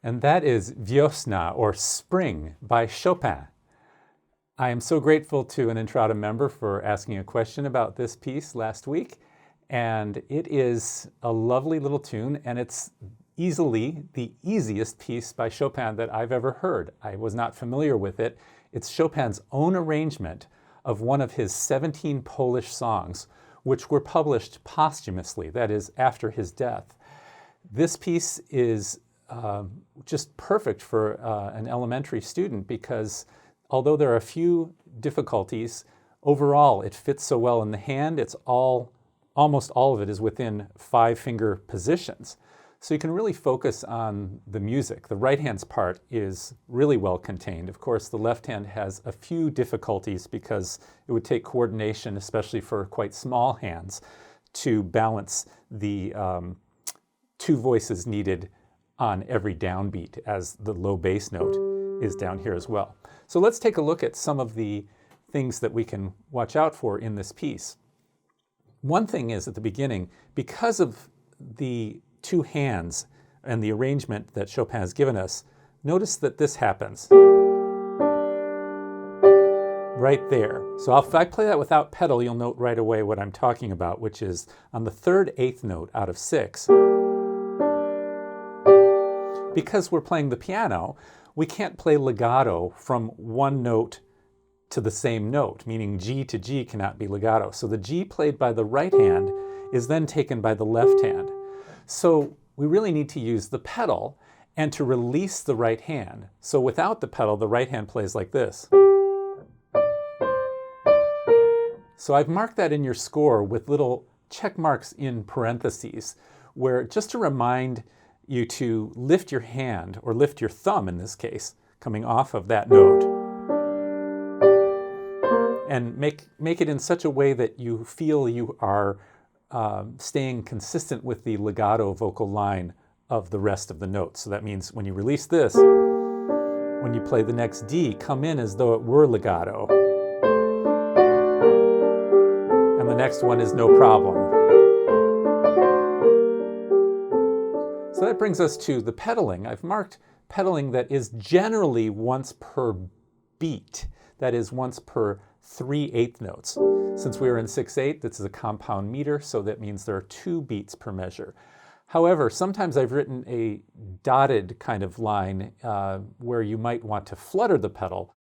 and that is Wiosna, or Spring, by Chopin. I am so grateful to an Entrada member for asking a question about this piece last week, and it is a lovely little tune, and it's easily the easiest piece by Chopin that I've ever heard. I was not familiar with it. It's Chopin's own arrangement of one of his 17 Polish songs, which were published posthumously, that is, after his death. This piece is just perfect for an elementary student because although there are a few difficulties, overall it fits so well in the hand. It's almost all of it is within 5-finger positions. So you can really focus on the music. The right hand's part is really well contained. Of course, the left hand has a few difficulties because it would take coordination, especially for quite small hands, to balance the 2 voices needed on every downbeat, as the low bass note is down here as well. So let's take a look at some of the things that we can watch out for in this piece. One thing is at the beginning, because of the 2 hands and the arrangement that Chopin has given us, notice that this happens right there. So if I play that without pedal, you'll note right away what I'm talking about, which is on the 3rd eighth note out of 6. Because we're playing the piano, we can't play legato from one note to the same note, meaning G to G cannot be legato. So the G played by the right hand is then taken by the left hand. So we really need to use the pedal and to release the right hand. So without the pedal, the right hand plays like this. So I've marked that in your score with little check marks in parentheses, where just to remind you to lift your hand, or lift your thumb in this case, coming off of that note, and make it in such a way that you feel you are staying consistent with the legato vocal line of the rest of the notes. So that means when you release this, when you play the next D, come in as though it were legato. And the next one is no problem. So that brings us to the pedaling. I've marked pedaling that is generally once per beat. That is once per 3/8 notes. Since we are in 6/8, this is a compound meter, so that means there are 2 beats per measure. However, sometimes I've written a dotted kind of line where you might want to flutter the pedal.